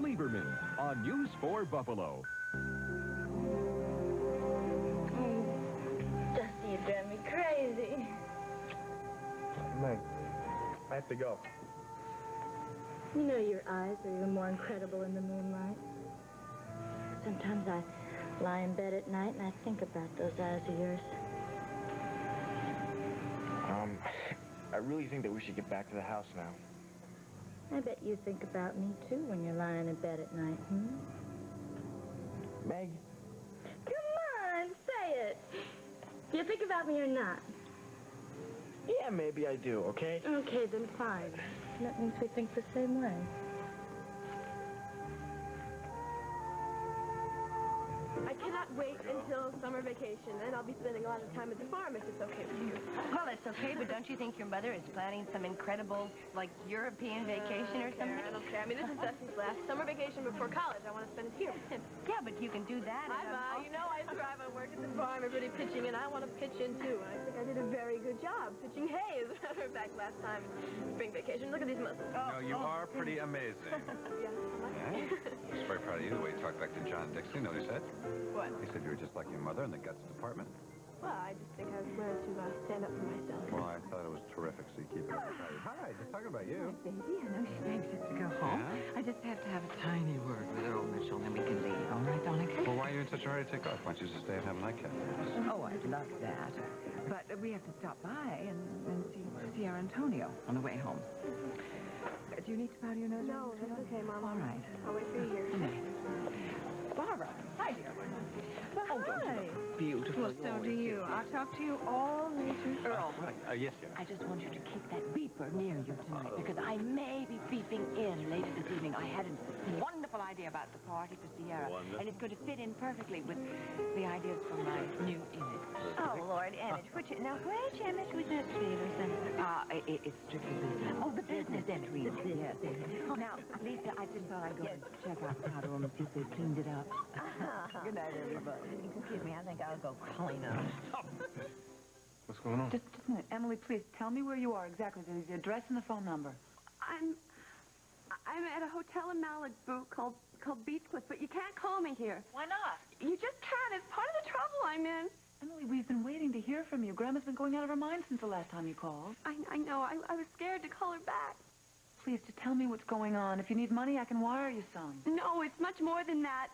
Lieberman on News 4 Buffalo. Dusty, you drive me crazy. Meg, I have to go. You know your eyes are even more incredible in the moonlight. Sometimes I lie in bed at night and I think about those eyes of yours. I really think that we should get back to the house now. I bet you think about me, too, when you're lying in bed at night, Meg? Come on, say it. Do you think about me or not? Yeah, maybe I do, okay? Okay, then fine. That means we think the same way. I cannot wait until summer vacation, and I'll be spending a lot of time at the farm if it's okay with you. Well, it's okay, but don't you think your mother is planning some incredible, like, European vacation or something? I don't care. I mean, this is Dusty's last summer vacation before college. I want to spend it here with him. Yeah, but you can do that. You know I thrive on work at the farm, everybody pitching in. I want to pitch in, too. And I think I did a very good job pitching hay, as a matter of fact, last time, spring vacation. Look at these muscles. No, you are pretty amazing. Yeah. I was very proud of you, the way you talked back to John Dixon. You know what he said? What? He said you were just like your mother in the guts department. Well, I just think I've learned to stand up for myself. Well, I thought it was terrific, so you keep it up. Hi, just talking about you. Baby, I know she's anxious to go home. Yeah? I just have to have a tiny word with Earl Mitchell, then we can leave. All right, darling? Well, why are you in such a hurry to take off? Why don't you just stay and have a nightcap? Oh, I'd love that. But we have to stop by and see Sierra Antonio on the way home. Do you need to powder your nose? No, that's okay, Mom. All right. I'll wait for you here. Barbara. Hi, dear. Well, hi. Beautiful. Well, so do you. I'll talk to you all later. Earl. Yes, sir. I just want you to keep that beeper near you tonight because I may be beeping in later this evening. I had a wonderful idea about the party for Sierra, and it's going to fit in perfectly with the ideas for my new image. Oh, Lord, image. Now, which image was this, Stevenson? It's strictly business. Oh, the business entry. Yes. Now, Lisa, I just thought I'd go and check out the powder room and see if they've cleaned it up. Good night, everybody. Excuse me, I think I'll go clean up. What's going on? Just a minute. Emily, please, tell me where you are exactly. The address and the phone number. I'm at a hotel in Malibu called Beachcliff, but you can't call me here. Why not? You just can't. It's part of the trouble I'm in. Emily, we've been waiting to hear from you. Grandma's been going out of her mind since the last time you called. I know. I was scared to call her back. Please, just tell me what's going on. If you need money, I can wire you some. No, it's much more than that.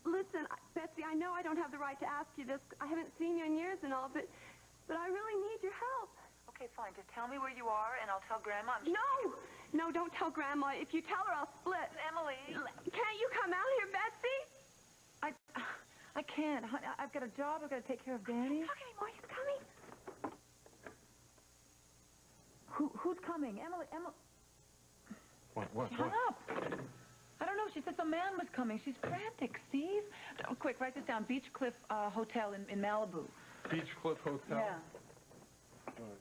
Listen, Betsy, I know I don't have the right to ask you this. I haven't seen you in years and all, but I really need your help. Okay, fine. Just tell me where you are, and I'll tell Grandma. No, don't tell Grandma. If you tell her, I'll split. Emily! Can't you come out here, Betsy? I can't. Honey, I've got a job. I've got to take care of Danny. Talk anymore. He's coming. Who's coming? Emily. What? Shut up. I don't know. She said some man was coming. She's frantic, Steve. Oh, quick, write this down. Beachcliff Hotel in Malibu. Beachcliff Hotel? Yeah. All right.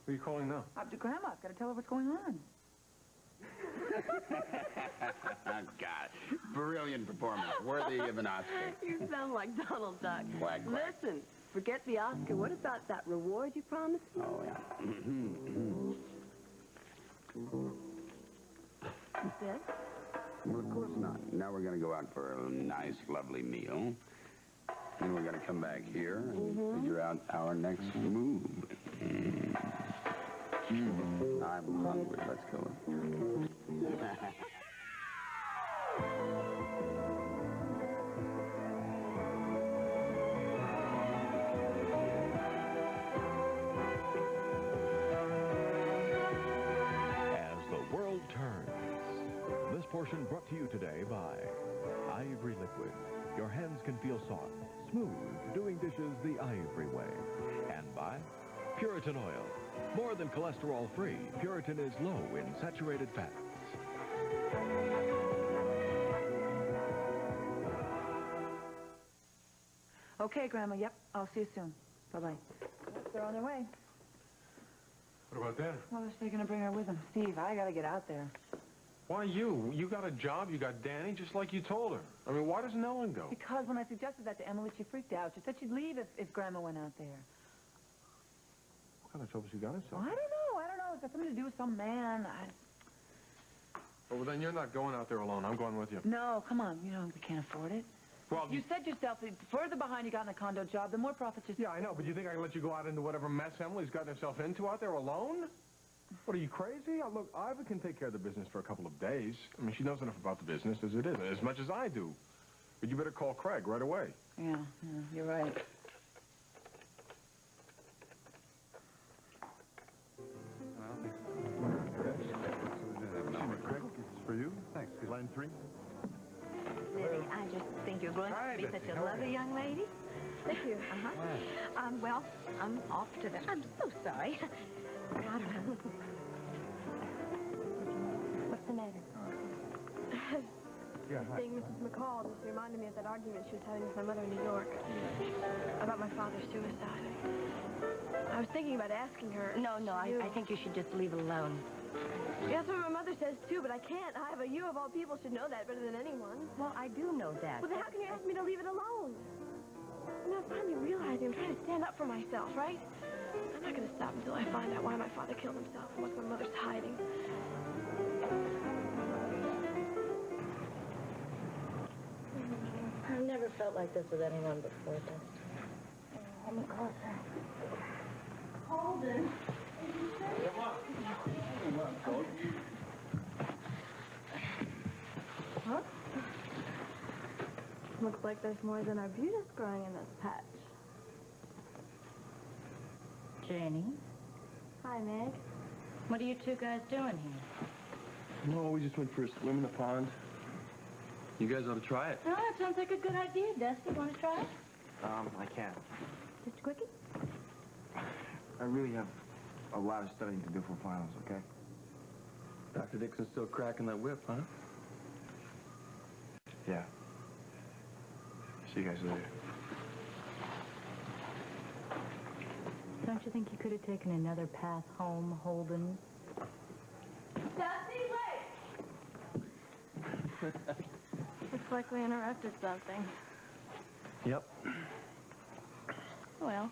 Who are you calling now? Up to Grandma. I've got to tell her what's going on. God, brilliant performance, worthy of an Oscar. You sound like Donald Duck. Quack, quack. Listen, forget the Oscar. What about that reward you promised me? Oh, yeah. You said? Well, of course not. Now we're going to go out for a nice, lovely meal. Then we're going to come back here and figure out our next move. I'm hungry. Let's go. As the world turns. This portion brought to you today by Ivory Liquid. Your hands can feel soft, smooth, doing dishes the Ivory way. And by Puritan Oil. More than cholesterol-free, Puritan is low in saturated fats. Okay, Grandma. Yep. I'll see you soon. Bye-bye. They're on their way. What about that? Well, they're going to bring her with them. Steve, I got to get out there. Why you? You got a job, you got Danny, just like you told her. I mean, why doesn't Ellen go? Because when I suggested that to Emily, she freaked out. She said she'd leave if Grandma went out there. What kind of trouble she got herself? I don't know. It's got something to do with some man. Oh, well, then you're not going out there alone. I'm going with you. No, come on. You know, we can't afford it. Well, You said yourself, the further behind you got in the condo job, the more profits you... Yeah, I know, but you think I can let you go out into whatever mess Emily's gotten herself into out there alone? What, are you crazy? Oh, look, Ivy can take care of the business for a couple of days. I mean, she knows enough about the business as it is, as much as I do. But you better call Craig right away. Yeah, you're right. Craig, it's for you. Thanks. Line 3. Lily, I just think you're going to be such a lovely young lady. Thank you. Well, I'm off to the... I'm so sorry. I don't know. What's the matter? Yeah, hi. Seeing Mrs. McCall just reminded me of that argument she was having with my mother in New York about my father's suicide. I was thinking about asking her. No, I think you should just leave it alone. Yeah, that's what my mother says, too, but I can't. Ivor, you of all people should know that better than anyone. Well, I do know that. Well, then how can you ask me to leave it alone? I'm finally realizing I'm trying to stand up for myself, right? I'm not going to stop until I find out why my father killed himself and what my mother's hiding. I've never felt like this with anyone before, Dustin. Let me closer. Holden. Huh? Looks like there's more than arbutus growing in this patch. Janie. Hi, Meg. What are you two guys doing here? No, we just went for a swim in the pond. You guys ought to try it. Oh, that sounds like a good idea, Dusty. Want to try it? I can't. Mr. Quickie? I really have a lot of studying to do for finals, okay? Dr. Dixon's still cracking that whip, huh? Yeah. See you guys later. Don't you think you could have taken another path home, Holden? Dusty, wait! Looks like we interrupted something. Yep. Well,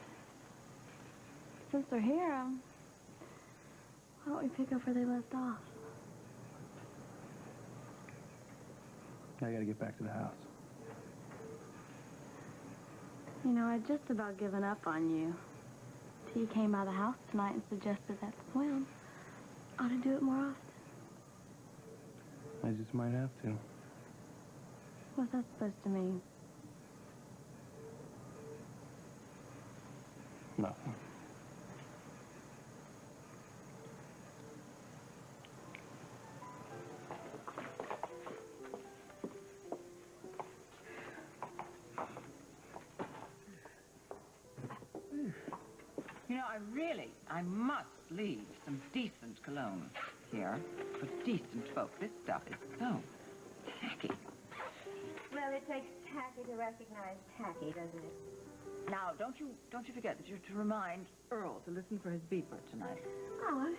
since they're here, why don't we pick up where they left off? I gotta get back to the house. You know, I'd just about given up on you. Till you came by the house tonight and suggested that swim. Ought to do it more often. I just might have to. What's that supposed to mean? Nothing. You know, I must leave some decent cologne here for decent folk. This stuff is so tacky. Well, it takes tacky to recognize tacky, doesn't it? Now, don't you forget that you're to remind Earl to listen for his beeper tonight. Oh, I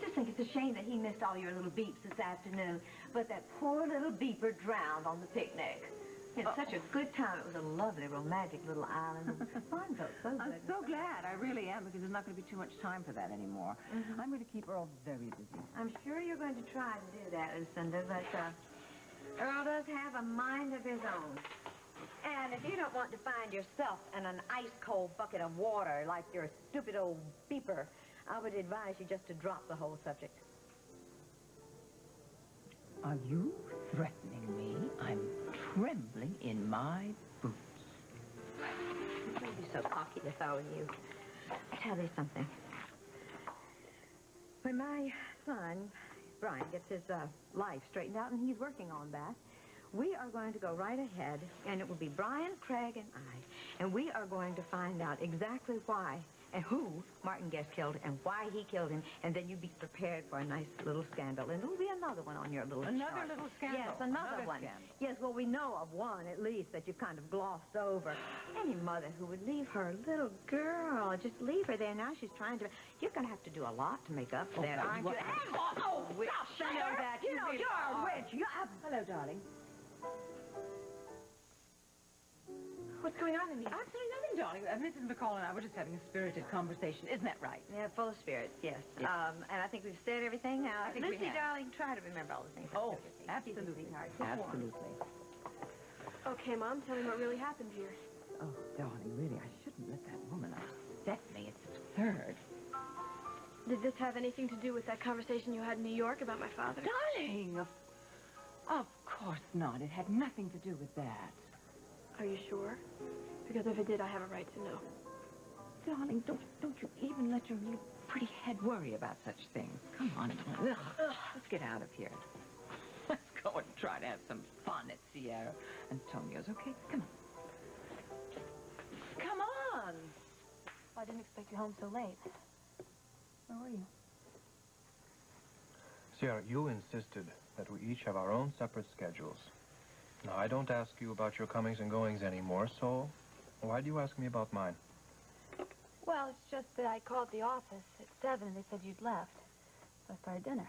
just think it's a shame that he missed all your little beeps this afternoon. But that poor little beeper drowned on the picnic. He had such a good time. It was a lovely, romantic little island. Fun folks, so I'm good. so glad. I really am, because there's not going to be too much time for that anymore. I'm going to keep Earl very busy. I'm sure you're going to try to do that, Lucinda, but Earl does have a mind of his own. And if you don't want to find yourself in an ice-cold bucket of water like your stupid old beeper, I would advise you just to drop the whole subject. Are you threatening me? I'm trembling in my boots. Don't be so cocky if I were you. I'll tell you something. When my son, Brian, gets his life straightened out, and he's working on that, we are going to go right ahead, and it will be Brian, Craig, and I, and we are going to find out exactly why and who Martin Guest killed and why he killed him, and then you be prepared for a nice little scandal, and there'll be another one on your little Another chart. little scandal? Yes, another one. Scandal. Yes, well, we know of one, at least, that you've kind of glossed over. Any mother who would leave her little girl, just leave her there. Now she's trying to... You're going to have to do a lot to make up for that, aren't you? Oh, witch. I know that. You know, you're a witch. Hello, darling. What's going on in here? Absolutely nothing, darling. Mrs. McCall and I were just having a spirited conversation. Isn't that right? Yeah, full of spirit, yes. Yes. And I think we've said everything. I think we Lucy, have. darling, try to remember all the things. Oh, Absolutely. absolutely. Go on. Absolutely. Okay, Mom, tell me what really happened here. Oh, darling, really, I shouldn't let that woman upset me. It's absurd. Did this have anything to do with that conversation you had in New York about my father? Darling, of course not. It had nothing to do with that. Are you sure? Because if it did, I have a right to know. Darling, don't you even let your little pretty head worry about such things. Come on, ugh. Let's get out of here. Let's go and try to have some fun at Sierra Antonio's, okay? Come on. Come on! Well, I didn't expect you home so late. Where were you? Sierra, you insisted that we each have our own separate schedules. Now, I don't ask you about your comings and goings anymore, so why do you ask me about mine? Well, it's just that I called the office at 7 and they said you'd left. So I started dinner.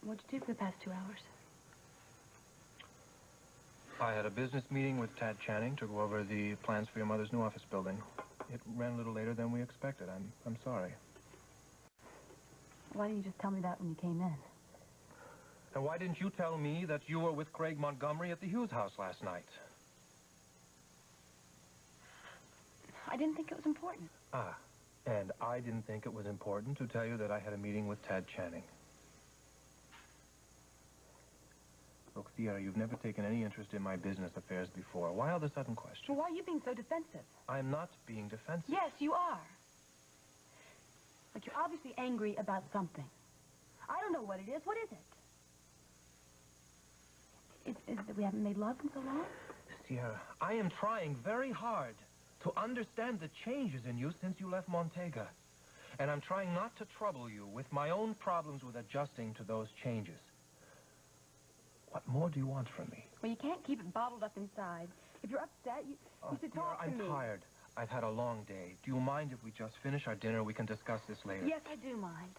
What'd you do for the past 2 hours? I had a business meeting with Tad Channing to go over the plans for your mother's new office building. It ran a little later than we expected. I'm sorry. Why didn't you just tell me that when you came in? And why didn't you tell me that you were with Craig Montgomery at the Hughes house last night? I didn't think it was important. Ah, and I didn't think it was important to tell you that I had a meeting with Tad Channing. Look, Sierra, you've never taken any interest in my business affairs before. Why all the sudden question? Well, why are you being so defensive? I'm not being defensive. Yes, you are. Like, you're obviously angry about something. I don't know what it is. What is it? Is it that we haven't made love in so long? Sierra, I am trying very hard to understand the changes in you since you left Montega. And I'm trying not to trouble you with my own problems with adjusting to those changes. What more do you want from me? Well, you can't keep it bottled up inside. If you're upset, you should talk to me. I'm tired. I've had a long day. Do you mind if we just finish our dinner? We can discuss this later. Yes, I do mind.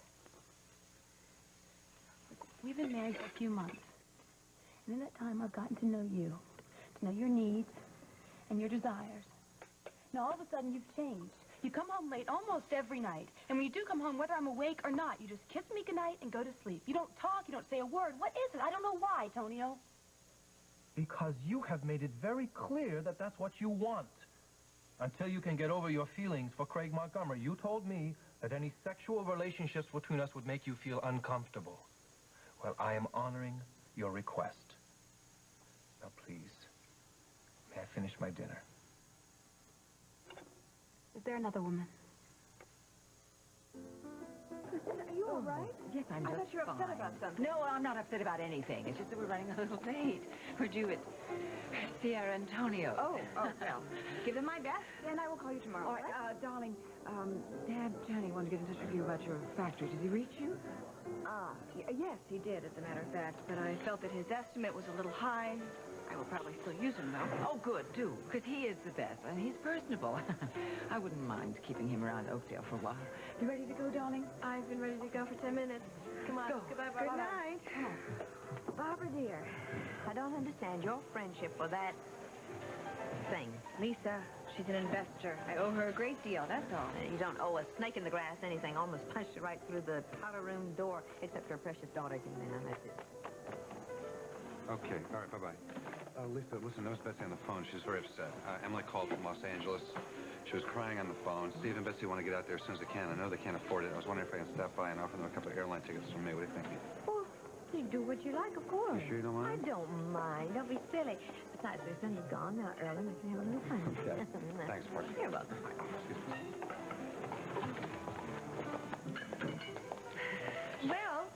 We've been married for a few months. And in that time, I've gotten to know you, to know your needs and your desires. Now, all of a sudden, you've changed. You come home late almost every night. And when you do come home, whether I'm awake or not, you just kiss me goodnight and go to sleep. You don't talk. You don't say a word. What is it? I don't know why, Tonio. Because you have made it very clear that that's what you want. Until you can get over your feelings for Craig Montgomery. You told me that any sexual relationships between us would make you feel uncomfortable. Well, I am honoring your request. Now, please, may I finish my dinner? Is there another woman? Are you all right? Yes, I'm just I thought you were upset fine. about something. No, I'm not upset about anything. It's just that we're running a little late. We're due at Sierra Antonio. Oh, well. Give them my best, and I will call you tomorrow. All right, darling, Dad Channing wanted to get in touch with you about your factory. Did he reach you? Yes, he did, as a matter of fact, but I felt that his estimate was a little high. I will probably still use him, though. Oh, good, do, because he is the best, and he's personable. I wouldn't mind keeping him around Oakdale for a while. You ready to go, darling? I've been ready to go for 10 minutes. Come on. Go. Goodbye, Barbara. Good night. Come on. Barbara, dear, I don't understand your friendship for that thing. Lisa, she's an investor. I owe her a great deal, that's all. You don't owe a snake in the grass anything. Almost punched her right through the powder room door, except her precious daughter came in, and that's it. Okay, all right, bye-bye. Lisa, listen, notice Betsy on the phone. She's very upset. Emily called from Los Angeles. She was crying on the phone. Steve and Betsy want to get out there as soon as they can. I know they can't afford it. I was wondering if I can stop by and offer them a couple of airline tickets from me. What do you think? Well, you do what you like, of course. You sure you don't mind? I don't mind. Don't be silly. Besides, their son is gone now early. We can have a little fun. Okay. Thanks, Mark. You're welcome. Excuse me. Well,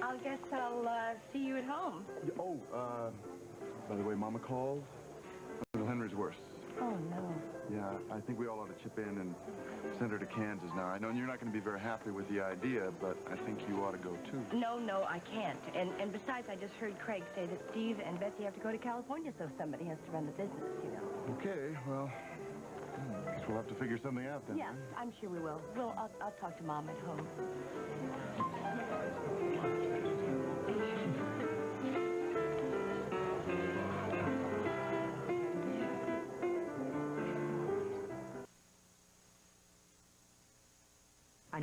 I guess I'll see you at home. By the way, Mama called. Little Henry's worse. Oh, no. Yeah, I think we all ought to chip in and send her to Kansas now. I know you're not going to be very happy with the idea, but I think you ought to go, too. No, I can't. And besides, I just heard Craig say that Steve and Betsy have to go to California, so somebody has to run the business, you know. Okay, well, I guess we'll have to figure something out then. Yeah, I'm sure we will. I'll talk to Mom at home.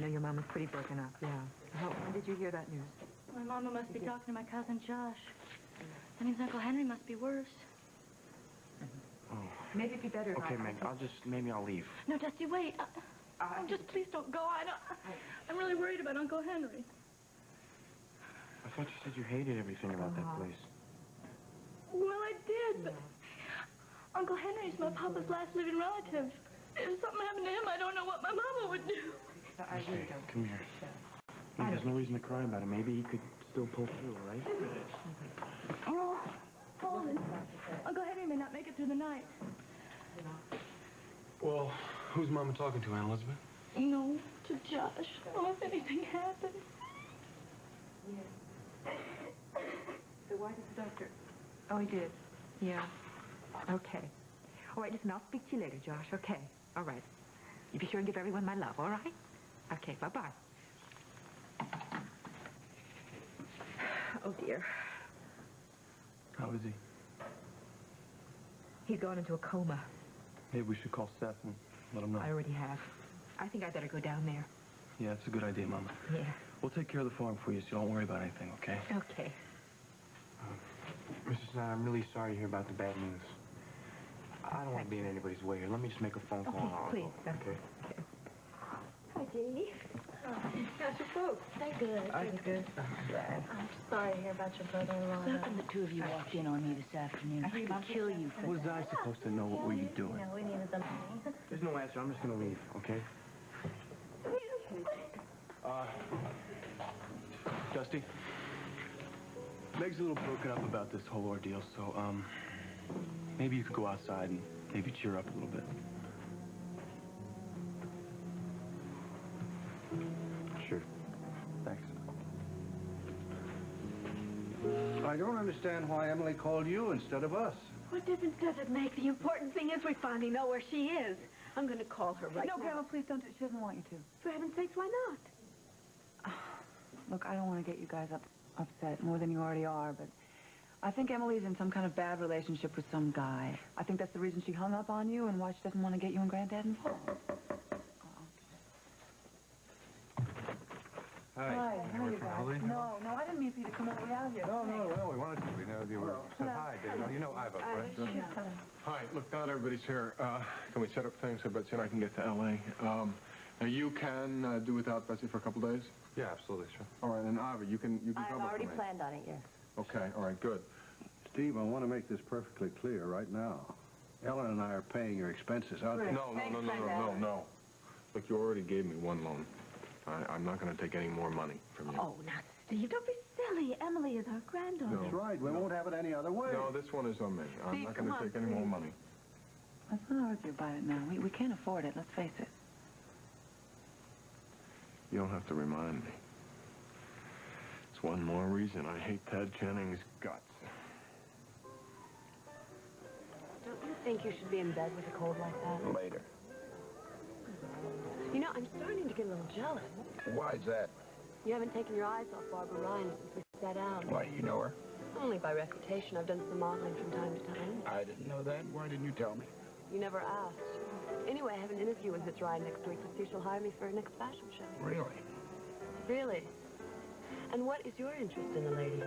know your mama's pretty broken up, yeah. When did you hear that news? My mama must be talking to my cousin Josh. That means Uncle Henry must be worse. Oh. Maybe it'd be better if Okay, Meg, maybe I'll leave. No, Dusty, wait. Just please don't go. I'm really worried about Uncle Henry. I thought you said you hated everything about that place. Well, I did, but Uncle Henry's my papa's last living relative. If something happened to him, I don't know what my mama would do. Okay, come here. Meg, there's no reason to cry about it. Maybe he could still pull through, all right? Oh, Paul, Uncle Henry may not make it through the night. Well, who's Mama talking to, Aunt Elizabeth? No, to Josh. Well, if anything happens. So why did the doctor... Oh, he did? Yeah. Okay. All right, listen, I'll speak to you later, Josh. Okay. All right. You be sure and give everyone my love, all right? Okay, bye-bye. Oh, dear. How is he? He's gone into a coma. Maybe we should call Seth and let him know. I already have. I think I better go down there. Yeah, that's a good idea, Mama. Yeah. We'll take care of the farm for you, so don't worry about anything, okay? Okay. Mrs. I'm really sorry to hear about the bad news. I don't want to be in anybody's way here. Let me just make a phone call. Okay, and please. Okay. Hi, Jeannie. How's your folks? They're good. They're good. I'm sorry to hear about your brother-in-law. How come the two of you walked in on me this afternoon? I'll kill you for Was I supposed to know what were you doing? No, we needed the money. There's no answer. I'm just going to leave, okay? Dusty? Meg's a little broken up about this whole ordeal, so, maybe you could go outside and maybe cheer up a little bit. Sure. Thanks. I don't understand why Emily called you instead of us. What difference does it make? The important thing is we finally know where she is. I'm going to call her right now. No, Grandma, please don't. She doesn't want you to. For heaven's sakes, why not? Look, I don't want to get you guys upset more than you already are, but I think Emily's in some kind of bad relationship with some guy. I think that's the reason she hung up on you and why she doesn't want to get you and Granddad involved. Hi. How are you guys? No, I didn't mean for you to come all the way out here. No, we wanted to. We know you were. Said hi, David. You know Ivo, right? Hi, look, now that everybody's here, can we set up things so Betsy and I can get to L.A.? Now, you can do without Betsy for a couple days? Yeah, absolutely, sure. All right, and Ivor, you can cover for me. I've already planned on it, yes. Okay, all right, good. Steve, I want to make this perfectly clear right now. Ellen and I are paying your expenses, aren't we? No. Look, you already gave me one loan. I'm not going to take any more money from you. Oh, now, Steve, don't be silly. Emily is our granddaughter. That's right. We won't have it any other way. No, this one is on me. I'm not going to take any more money. Let's not argue about it now. We can't afford it, let's face it. You don't have to remind me. It's one more reason I hate Ted Jennings' guts. Don't you think you should be in bed with a cold like that? Later. You know, I'm starting to get a little jealous. Why's that? You haven't taken your eyes off Barbara Ryan since we sat down. Why, you know her? Only by reputation. I've done some modeling from time to time. I didn't know that. Why didn't you tell me? You never asked. Anyway, I have an interview with Miss Ryan next week to see if she'll hire me for her next fashion show. Really? Really? And what is your interest in the lady?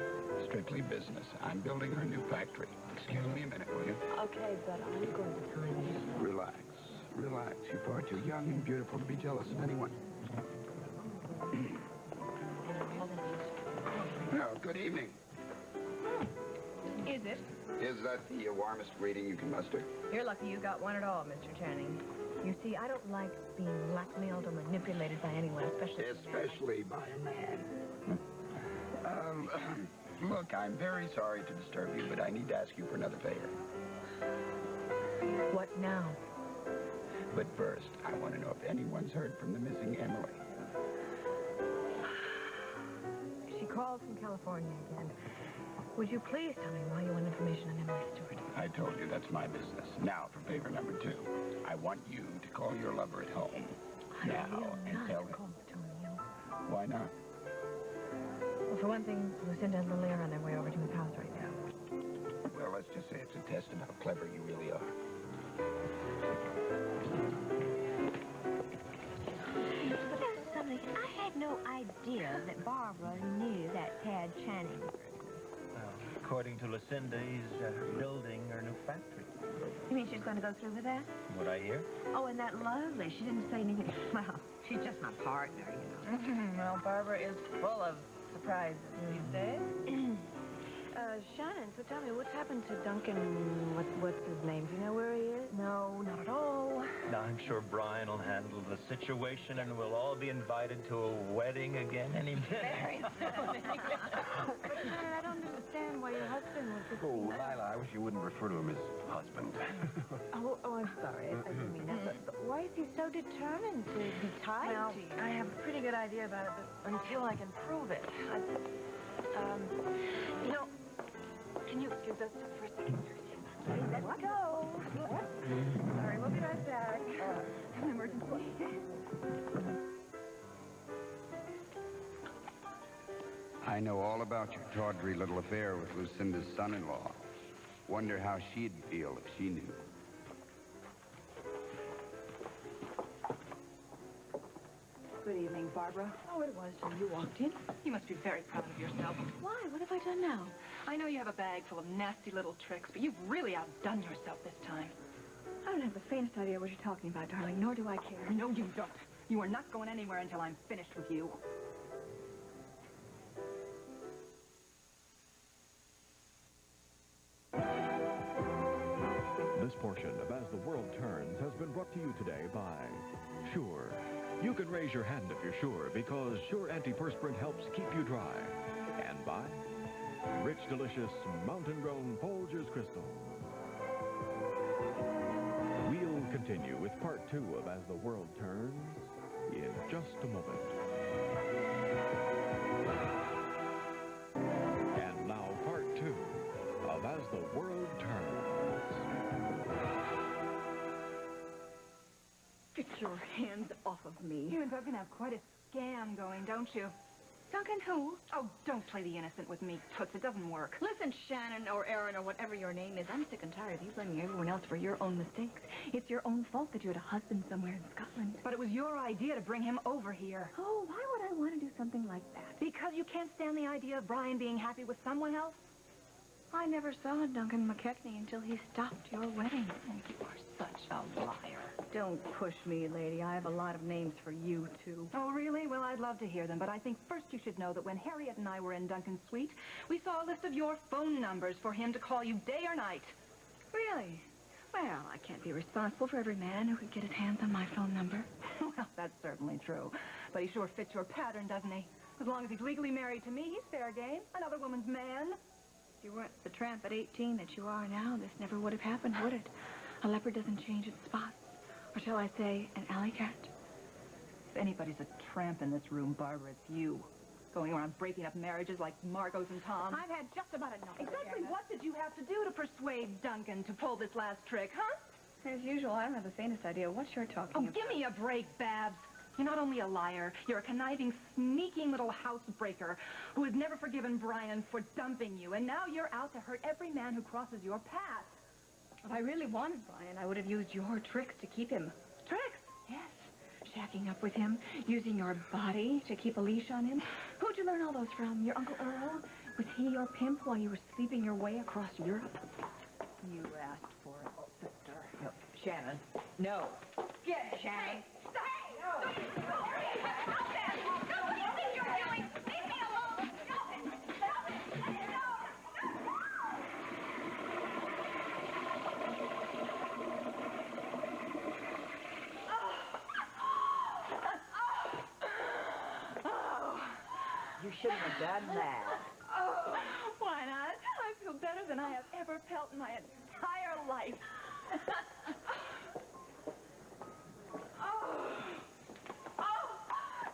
Strictly business. I'm building her new factory. Excuse me a minute, will you? Okay, but I'm going to time you. Relax. Relax. You're far too young and beautiful to be jealous of anyone. Well, good evening. Is it? Is that the warmest greeting you can muster? You're lucky you got one at all, Mr. Channing. You see, I don't like being blackmailed or manipulated by anyone, Especially by a man. Look, I'm very sorry to disturb you, but I need to ask you for another favor. What now? But first, I want to know if anyone's heard from the missing Emily. She called from California again. Would you please tell me why you want information on Emily Stewart? I told you that's my business. Now, for favor number 2. I want you to call your lover at home. Now, and tell him. Why not? Well, for one thing, Lucinda and Lily are on their way over to his house right now. Well, let's just say it's a test of how clever you really are. There's somebody. had no idea that Barbara knew that Tad Channing person. Well, according to Lucinda, he's building her new factory. You mean she's going to go through with that? What I hear? Oh, and that lovely. She didn't say anything. Well, she's just my partner, you know. Well, Barbara is full of surprises these days. Shannon, so tell me, what's happened to Duncan, what's his name? Do you know where he is? No, not at all. Now, I'm sure Brian will handle the situation and we'll all be invited to a wedding again any minute. Very soon. But Shannon, I don't understand why your husband was just... Oh, Lila, I wish you wouldn't refer to him as husband. Oh, I'm sorry. I didn't mean that. But why is he so determined to be tied Well, to you? I have a pretty good idea about it, but until I can prove it, you know, can you excuse us just for a second? Okay, let's go. Sorry, we'll be right back. An emergency. I know all about your tawdry little affair with Lucinda's son-in-law. Wonder how she'd feel if she knew. Good evening, Barbara. Oh, it was till you walked in. You must be very proud of yourself. Why? What have I done now? I know you have a bag full of nasty little tricks, but you've really outdone yourself this time. I don't have the faintest idea what you're talking about, darling, nor do I care. No, you don't. You are not going anywhere until I'm finished with you. This portion of As the World Turns has been brought to you today by Sure. You can raise your hand if you're sure, because Sure Antiperspirant helps keep you dry. And by Rich, delicious, mountain-grown Folgers Crystal. We'll continue with part 2 of As the World Turns in just a moment. And now part 2 of As the World Turns. Get your hands off of me. You and Duncan have quite a scam going, don't you? Duncan who? Oh, don't play the innocent with me, Toots. It doesn't work. Listen, Shannon or Aaron or whatever your name is, I'm sick and tired of you blaming everyone else for your own mistakes. It's your own fault that you had a husband somewhere in Scotland. But it was your idea to bring him over here. Oh, why would I want to do something like that? Because you can't stand the idea of Brian being happy with someone else? I never saw Duncan McKechnie until he stopped your wedding. And you are such a liar. Don't push me, lady. I have a lot of names for you, too. Oh, really? Well, I'd love to hear them, but I think first you should know that when Harriet and I were in Duncan's suite, we saw a list of your phone numbers for him to call you day or night. Really? Well, I can't be responsible for every man who could get his hands on my phone number. Well, that's certainly true. But he sure fits your pattern, doesn't he? As long as he's legally married to me, he's fair game. Another woman's man. If you weren't the tramp at 18 that you are now, this never would have happened, would it? A leopard doesn't change its spots. Or shall I say, an alley cat? If anybody's a tramp in this room, Barbara, it's you. Going around breaking up marriages like Margot's and Tom's. I've had just about enough of it, Exactly Anna. what did you have to do to persuade Duncan to pull this last trick, huh? As usual, I don't have the faintest idea what you're talking Oh, about. give me a break, Babs. You're not only a liar, you're a conniving, sneaking little housebreaker who has never forgiven Brian for dumping you, and now you're out to hurt every man who crosses your path. If I really wanted Brian, I would have used your tricks to keep him. Tricks? Yes. Shacking up with him, using your body to keep a leash on him. Who'd you learn all those from? Your Uncle Earl? Was he your pimp while you were sleeping your way across Europe? You asked for it, sister. No, Shannon. No. Get it, Shannon. You shouldn't have done that. Oh, why not? I feel better than I have ever felt in my entire life.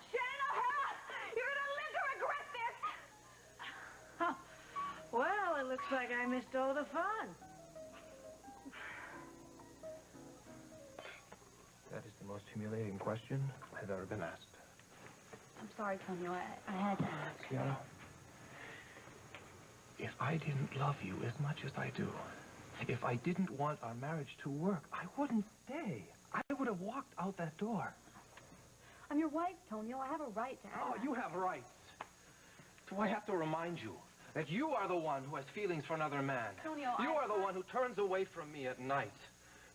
Shannon O'Hara, you're going to live to regret this. Huh. Well, it looks like I missed all the fun. That is the most humiliating question I've ever been asked. I'm sorry, Tonio. I had to ask. Fiona, if I didn't love you as much as I do, if I didn't want our marriage to work, I wouldn't stay. I would have walked out that door. I'm your wife, Tonio. I have a right to ask. Oh, you have rights. So I have to remind you that you are the one who has feelings for another man. Tonio, you are the one who turns away from me at night.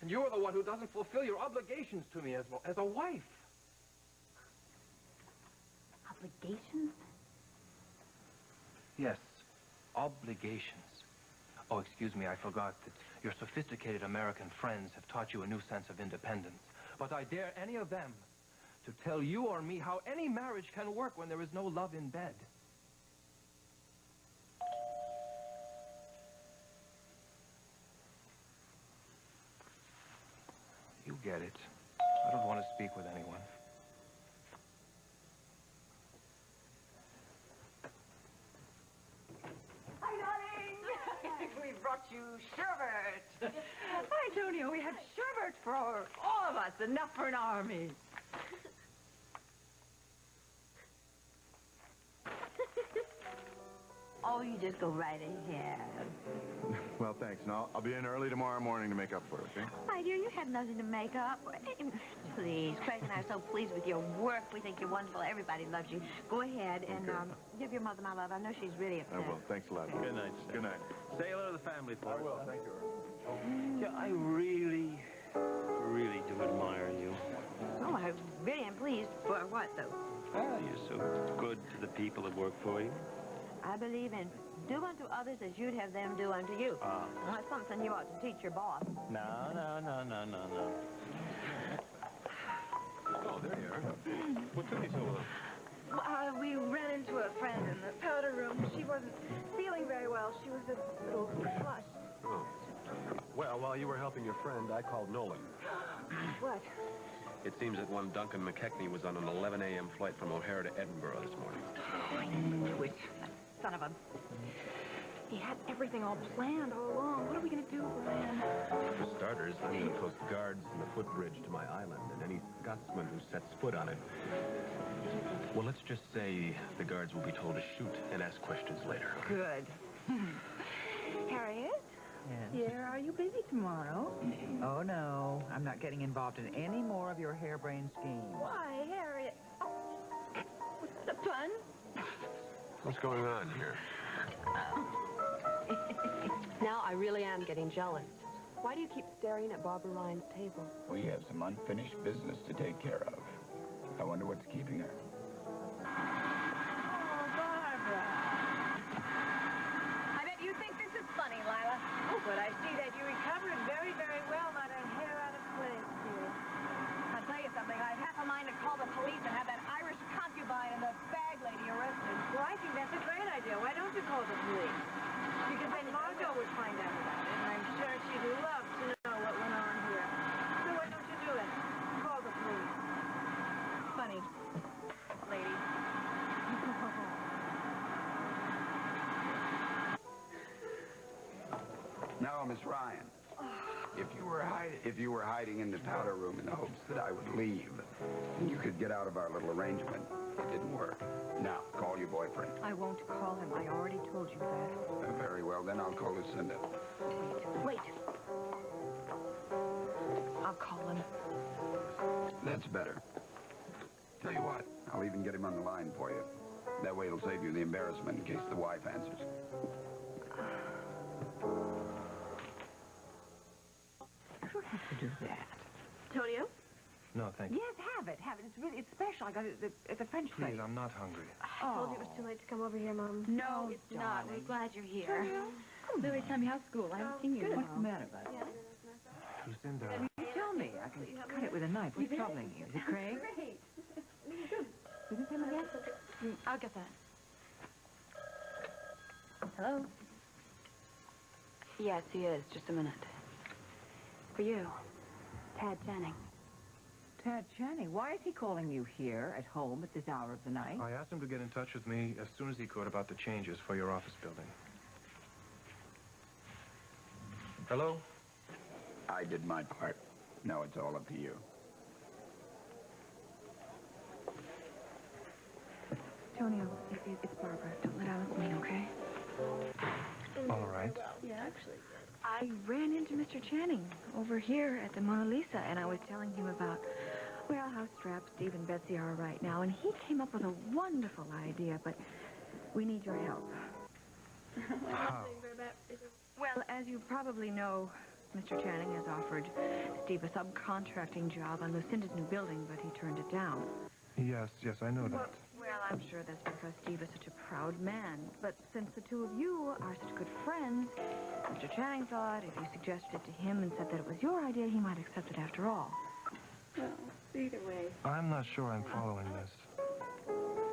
And you are the one who doesn't fulfill your obligations to me as a wife. Obligations? Yes, obligations. Oh, excuse me, I forgot that your sophisticated American friends have taught you a new sense of independence. But I dare any of them to tell you or me how any marriage can work when there is no love in bed. You get it. I don't want to speak with anyone. Hi, darling. We brought you sherbet. Hi, Tonio. We had sherbet for all of us. Enough for an army. Oh, you just go right ahead. Well, thanks. And I'll be in early tomorrow morning to make up for it, okay? My dear, you have nothing to make up. Please, Craig and I are so pleased with your work. We think you're wonderful. Everybody loves you. Go ahead and give your mother my love. I know she's really upset. I will. Thanks a lot. Good night, sir. Good night. Say hello to the family for us. I will. Thank you. Yeah, I really do admire you. Oh, I really am pleased. For what, though? Ah, you're so good to the people that work for you. I believe in do unto others as you'd have them do unto you. Well, that's something you ought to teach your boss. No. Oh, there you are. What took you so long? We ran into a friend in the powder room. She wasn't feeling very well. She was a little flushed. Oh. Well, while you were helping your friend, I called Nolan. What? It seems that one Duncan McKechnie was on an 11 a.m. flight from O'Hare to Edinburgh this morning. Oh, I knew it. Son of a... He had everything all planned all along. What are we going to do, Brian? For starters, I'm going to post guards from the footbridge to my island, and any Scotsman who sets foot on it... Well, let's just say the guards will be told to shoot and ask questions later. Good. Harriet? Yes. Dear, are you busy tomorrow? Oh, no. I'm not getting involved in any more of your harebrained schemes. Why, Harriet? Oh, what's the fun? What's going on here? Now I really am getting jealous. Why do you keep staring at Barbara Ryan's table? We have some unfinished business to take care of. I wonder what's keeping her. Oh, Barbara. I bet you think this is funny, Lila. Oh, but I see that you recovered very, very well. Not a hair out of place here. I'll tell you something. I have a mind to call the police and have that Irish concubine and the bag lady arrested. Well, I think that's a great idea. Why don't you call the police? Because then Margot would find out about it, and I'm sure she'd love to know what went on here. So why don't you do it? Call the police. Funny, lady. Now, Miss Ryan, if you were hiding in the powder room in the hopes that I would leave, and you could get out of our little arrangement, it didn't work. Now, call your boyfriend. I won't call him. I already told you that. Very well, then I'll call Lucinda. Wait. I'll call him. That's better. Tell you what, I'll even get him on the line for you. That way it'll save you the embarrassment in case the wife answers. You don't have to do that. Tonio? No, thank you. Yes, have it. It's special. I got it at the French place. Please, I'm not hungry. I told you it was too late to come over here, Mom. No, it's not. We're glad you're here. Lily, tell me, how's school? I haven't seen you in a What's the while. matter, bud? Lucinda. You tell me. I can cut it with a knife. What's troubling you? Is it Craig? Great. Is it him again? I'll get that. Hello? Yes, he is. Just a minute. For you, Tad Channing. Tad Channing. Why is he calling you here at home at this hour of the night? I asked him to get in touch with me as soon as he could about the changes for your office building. Hello? I did my part. Now it's all up to you. Tonio, it's Barbara. Don't let Alice mean, okay? All right. Yeah, actually. I ran into Mr. Channing over here at the Mona Lisa, and I was telling him about Well, how strapped Steve and Betsy are right now, and he came up with a wonderful idea, but we need your help. How? Well, as you probably know, Mr. Channing has offered Steve a subcontracting job on Lucinda's new building, but he turned it down. Yes, I know that. Well, I'm sure that's because Steve is such a proud man. But since the two of you are such good friends, Mr. Channing thought if you suggested it to him and said that it was your idea, he might accept it after all. Well, either way. I'm not sure I'm following this.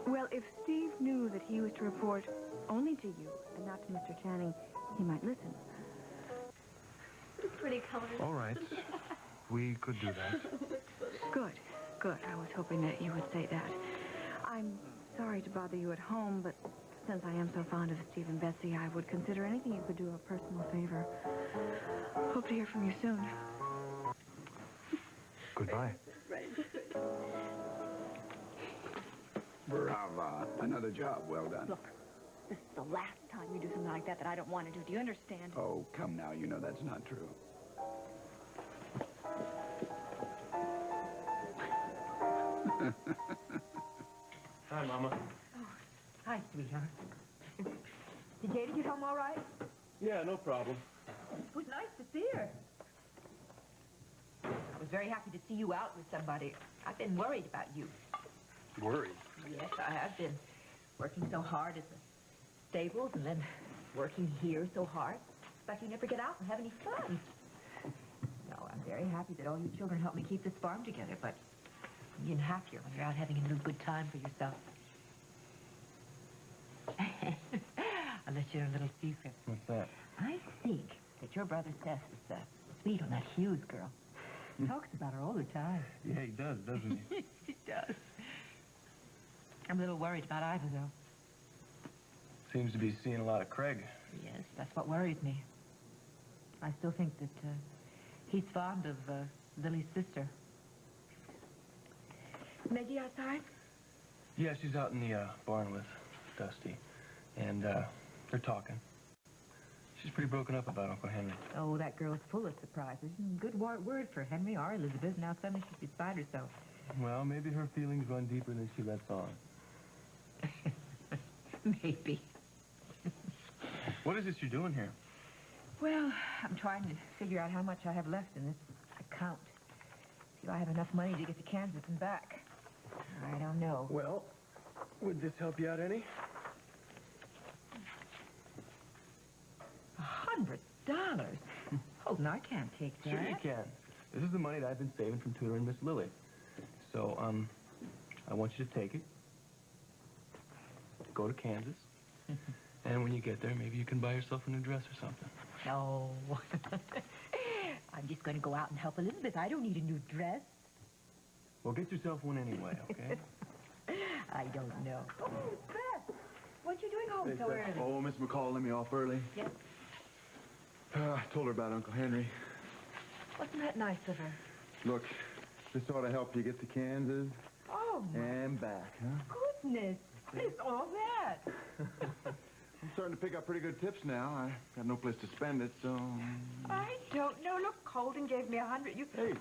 Well, if Steve knew that he was to report only to you and not to Mr. Channing, he might listen. Pretty colors. All right. We could do that. Good. I was hoping that you would say that. I'm sorry to bother you at home, but since I am so fond of Steve and Betsy, I would consider anything you could do a personal favor. Hope to hear from you soon. Goodbye. Brava. Another job well done. Look, this is the last time you do something like that I don't want to do. Do you understand? Oh, come now. You know that's not true. Hi, Mama. Hi, sweetheart. Did Jada get home all right? Yeah, no problem. It was nice to see her. I was very happy to see you out with somebody. I've been worried about you. Worried? Yes, I have been. Working so hard at the stables and then working here so hard. But you never get out and have any fun. No, I'm very happy that all you children helped me keep this farm together, but you're even happier when you're out having a little good time for yourself. I'll let you in a little secret. What's that? I think that your brother Seth is sweet on that Hughes girl. He talks about her all the time. Yeah, he does, doesn't he? He does. I'm a little worried about Ivor, though. Seems to be seeing a lot of Craig. Yes, that's what worries me. I still think that he's fond of Lily's sister. Maggie outside? Yeah, she's out in the barn with Dusty. And they're talking. She's pretty broken up about Uncle Henry. Oh, that girl's full of surprises. Good word for Henry or Elizabeth. Now suddenly she's beside herself. Well, maybe her feelings run deeper than she lets on. Maybe. What is this you're doing here? Well, I'm trying to figure out how much I have left in this account. See if I have enough money to get to Kansas and back. I don't know. Well, would this help you out any? $100? Oh, no, I can't take that. Sure you can. This is the money that I've been saving from tutoring Miss Lily. So, I want you to take it. Go to Kansas. And when you get there, maybe you can buy yourself a new dress or something. No. I'm just going to go out and help Elizabeth. I don't need a new dress. Well, get yourself one anyway, okay? I don't know. Oh, Beth, what you doing home so early? Oh, Miss McCall let me off early. Yes? I told her about Uncle Henry. Wasn't that nice of her? Look, this ought to help you get to Kansas Oh, my and back, huh? goodness. It's all that. I'm starting to pick up pretty good tips now. I got no place to spend it, so... I don't know. Look, Colton gave me 100. You... Hey.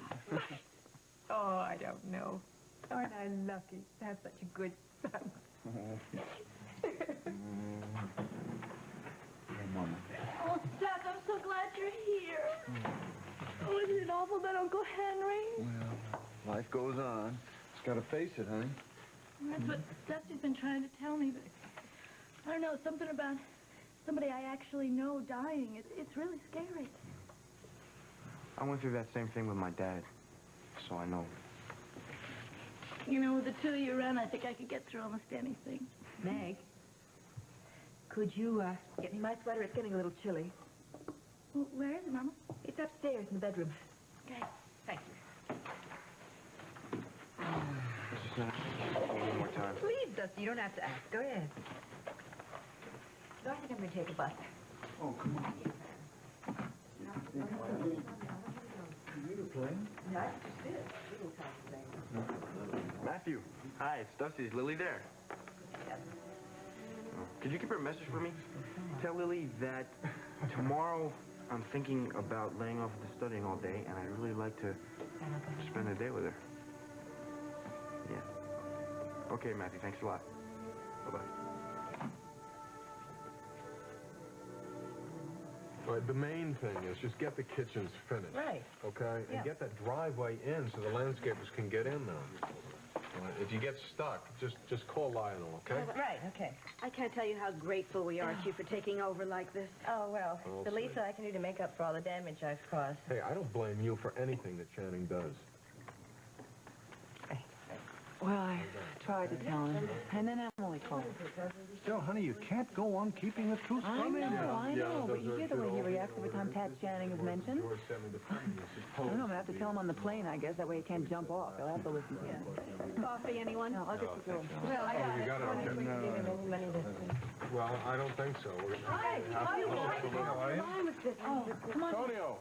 Oh, I don't know. Aren't I lucky to have such a good son? Mama. Oh, Seth, I'm so glad you're here. Oh, isn't it awful about Uncle Henry? Well, life goes on. Just gotta face it, honey. That's what Dusty's been trying to tell me, but I don't know, something about somebody I actually know dying. It's really scary. I went through that same thing with my dad, so I know. You know, with the two of you around, I think I could get through almost anything. Meg, could you get me my sweater? It's getting a little chilly. Well, where is it, Mama? It's upstairs in the bedroom. Okay. Thank you. One more time. Please, Dusty, you don't have to ask. Go ahead. No, I think I'm going to take a bus. Oh, come on. Matthew, hi, it's Dusty. Is Lily there? Could you keep her a message for me? Tell Lily that tomorrow I'm thinking about laying off the studying all day, and I'd really like to spend a day with her. Okay, Matthew, thanks a lot. Bye-bye. All right, the main thing is just get the kitchens finished. Right. Okay? Yeah. And get that driveway in so the landscapers can get in there. All right, if you get stuck, just call Lionel, okay? Right, okay. I can't tell you how grateful we are to you for taking over like this. Oh, well, Oh, the least sweet. that I can do to make up for all the damage I've caused. Hey, I don't blame you for anything that Channing does. Well, I tried to tell him, and then Emily called. Still, honey, you can't go on keeping the truth I from him. know, but you hear the way he reacts every time Pat Channing is mentioned? I don't know, I'm going to have to tell him on the plane, I guess. That way he can't jump off. He'll have to listen to it. Coffee, anyone? No, I'll get you girls. Well, I got you got it, okay. Well, I don't think so. Hi. How are you? Oh, come on. Antonio.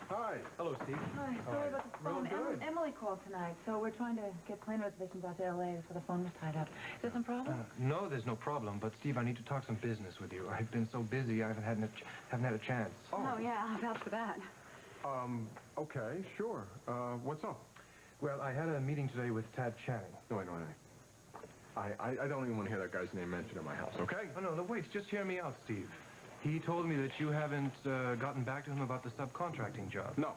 Hi. Hello, Steve. Hi, sorry about the phone. Emily called tonight, so we're trying to get plane reservations out to L.A. before the phone was tied up. Is there some problem? No, there's no problem. But, Steve, I need to talk some business with you. I've been so busy, I haven't had a chance. Oh, yeah, I'll vouch for that. Okay, sure. What's up? Well, I had a meeting today with Tad Channing. No, wait. I don't even want to hear that guy's name mentioned in my house, okay? Oh, no, wait. Just hear me out, Steve. He told me that you haven't gotten back to him about the subcontracting job. No.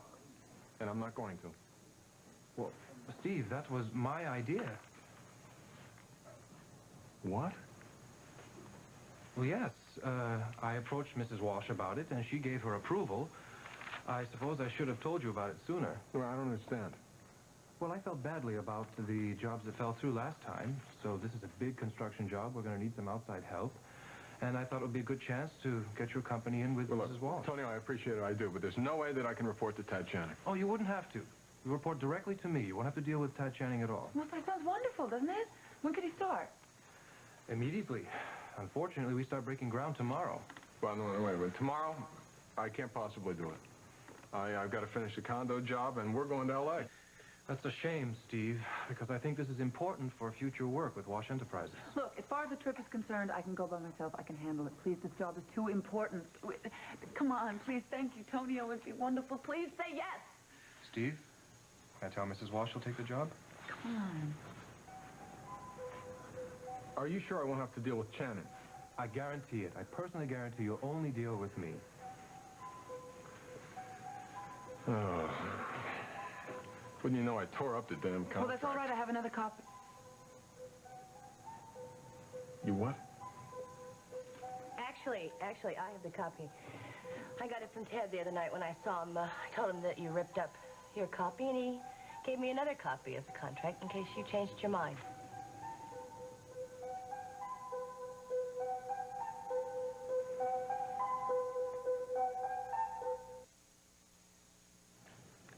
And I'm not going to. Well, Steve, that was my idea. What? Well, yes. I approached Mrs. Walsh about it, and she gave her approval. I suppose I should have told you about it sooner. Well, I don't understand. Well, I felt badly about the jobs that fell through last time. So this is a big construction job. We're going to need some outside help. And I thought it would be a good chance to get your company in with Mrs. Walsh. Tony, I appreciate it, I do, but there's no way that I can report to Tad Channing. Oh, you wouldn't have to. You report directly to me. You won't have to deal with Tad Channing at all. Well, that sounds wonderful, doesn't it? When could he start? Immediately. Unfortunately, we start breaking ground tomorrow. Well, no, wait. Tomorrow, I can't possibly do it. I've got to finish the condo job, and we're going to L.A. That's a shame, Steve, because I think this is important for future work with Wash Enterprises. Look, as far as the trip is concerned, I can go by myself. I can handle it. Please, this job is too important. Come on, please. Thank you, Tonio. It would be wonderful. Please say yes. Steve, can I tell Mrs. Walsh she'll take the job? Come on. Are you sure I won't have to deal with Channing? I guarantee it. I personally guarantee you'll only deal with me. Oh. Wouldn't you know I tore up the damn contract? Well, that's all right. I have another copy. You what? Actually, I have the copy. I got it from Ted the other night when I saw him. I told him that you ripped up your copy, and he gave me another copy of the contract in case you changed your mind.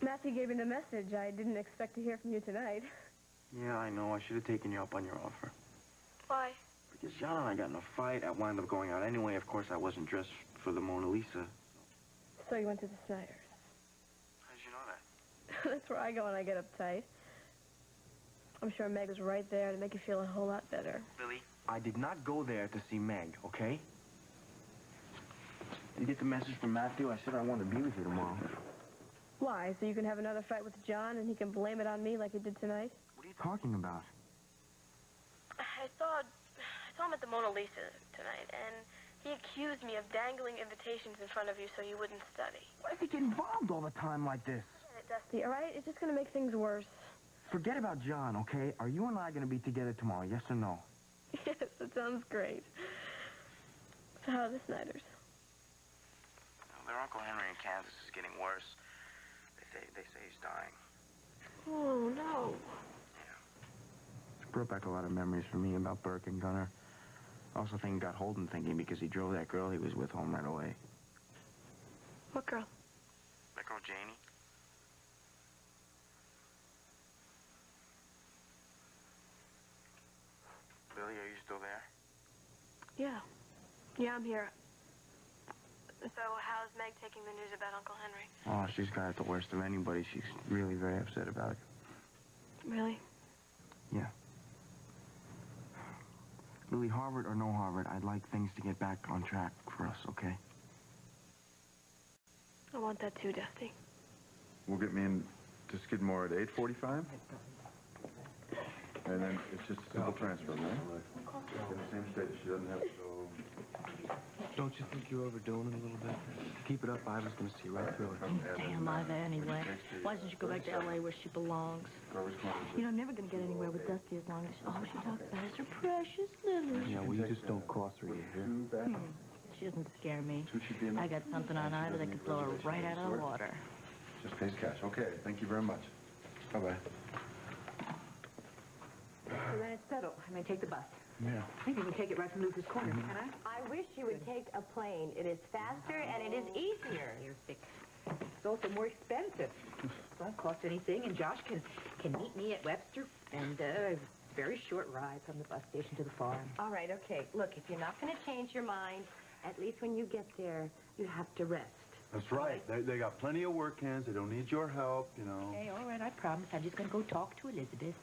Matthew gave me the message. I didn't expect to hear from you tonight. Yeah, I know. I should have taken you up on your offer. Why? Because John and I got in a fight. I wound up going out anyway. Of course, I wasn't dressed for the Mona Lisa. So you went to the Snyders. How did you know that? That's where I go when I get uptight. I'm sure Meg was right there to make you feel a whole lot better. Lily? I did not go there to see Meg, okay? You get the message from Matthew? I said I wanted to be with you tomorrow. Why? So you can have another fight with John and he can blame it on me like he did tonight? What are you talking about? I saw him at the Mona Lisa tonight, and he accused me of dangling invitations in front of you so you wouldn't study. Why does he get involved all the time like this? Dusty, all right? It's just going to make things worse. Forget about John, okay? Are you and I going to be together tomorrow, yes or no? Yes, that sounds great. So how are the Snyders? Their Uncle Henry in Kansas is getting worse. They say he's dying. Oh, no. It brought back a lot of memories for me about Burke and Gunner. I also think it got Holden thinking because he drove that girl he was with home right away. What girl? That girl, Janie. Billy, are you still there? Yeah. Yeah, I'm here. So how's Meg taking the news about Uncle Henry? Oh, she's got it the worst of anybody. She's really very upset about it. Really? Yeah. Lily, Harvard or no Harvard, I'd like things to get back on track for us, okay? I want that too, Dusty. We'll get me in to Skidmore at 8:45? And then it's just a simple transfer, right? In the same state, she doesn't have to go... Don't you think you're overdoing it a little bit? Keep it up, I was going to see right through it. Damn Iva anyway. Why doesn't she go back to L.A. where she belongs? You know, I'm never going to get anywhere with Dusty as long as all she talks about is her precious Lily. Yeah, well, you just don't cross her, you hear? She doesn't scare me. I got something on Iva that could blow her right out of the water. Just pays cash. Okay, thank you very much. Bye-bye. So then it's settled. I may take the bus. Yeah. I think we can take it right from Luther's Corner, can I? I wish you would take a plane. It is faster and it is easier. You're sick. It's also more expensive. It won't cost anything, and Josh can meet me at Webster, and a very short ride from the bus station to the farm. All right, okay. Look, if you're not going to change your mind, at least when you get there, you have to rest. That's right. They got plenty of work hands. They don't need your help, you know. Okay, all right, I promise. I'm just going to go talk to Elizabeth.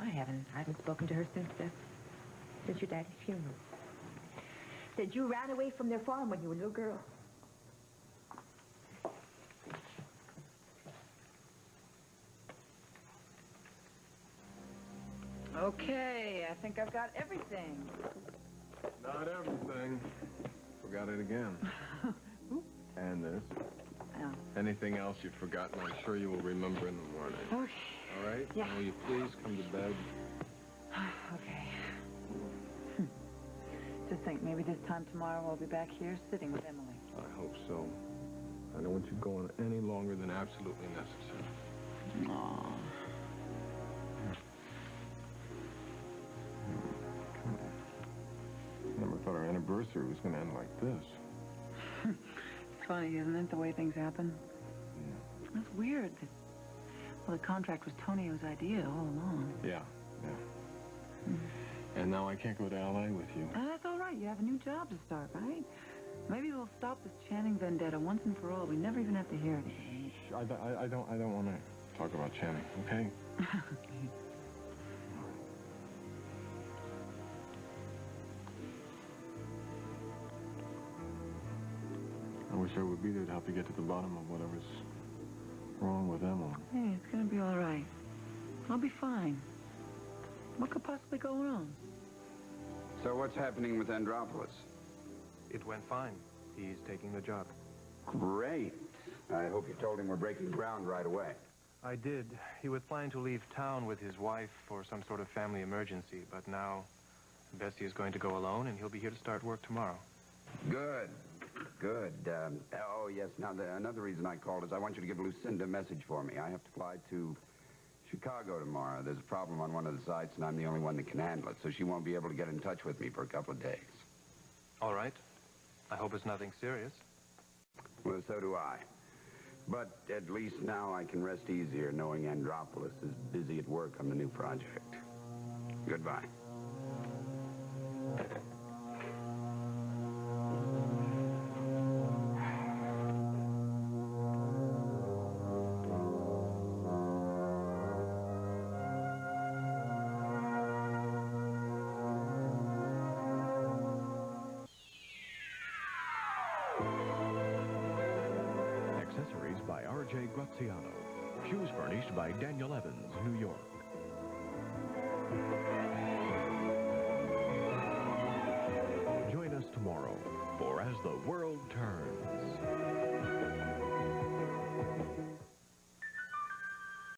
I haven't spoken to her since your daddy's funeral. Said you ran away from their farm when you were a little girl. Okay, I think I've got everything. Not everything. Forgot it again. And this. Oh. Anything else you've forgotten, I'm sure you will remember in the morning. Okay. All right? Yeah. Will you please come to bed? Okay. Just think, maybe this time tomorrow I'll be back here sitting with Emily. I hope so. I don't want you going any longer than absolutely necessary. Aw. Never thought our anniversary was going to end like this. It's funny, isn't it, the way things happen? Yeah. That's weird. Well, the contract was Tonio's idea all along. Yeah. And now I can't go to L.A. with you. That's all right. You have a new job to start, right? Maybe we'll stop this Channing vendetta once and for all. We never even have to hear it. Shh, I don't want to talk about Channing, okay? I wish I would be there to help you get to the bottom of whatever's wrong with Emily. Hey, it's gonna be all right. I'll be fine. What could possibly go wrong? So what's happening with Andropolis? It went fine. He's taking the job. Great. I hope you told him we're breaking ground right away. I did. He was planning to leave town with his wife for some sort of family emergency, but now Bessie is going to go alone, and he'll be here to start work tomorrow. Good. Oh, yes, now, another reason I called is I want you to give Lucinda a message for me. I have to fly to Chicago tomorrow. There's a problem on one of the sites, and I'm the only one that can handle it, so she won't be able to get in touch with me for a couple of days. All right. I hope it's nothing serious. Well, so do I. But at least now I can rest easier knowing Andropolis is busy at work on the new project. Goodbye. Accessories by R.J. Graziano. Shoes furnished by Daniel Evans, New York. Join us tomorrow for As the World Turns.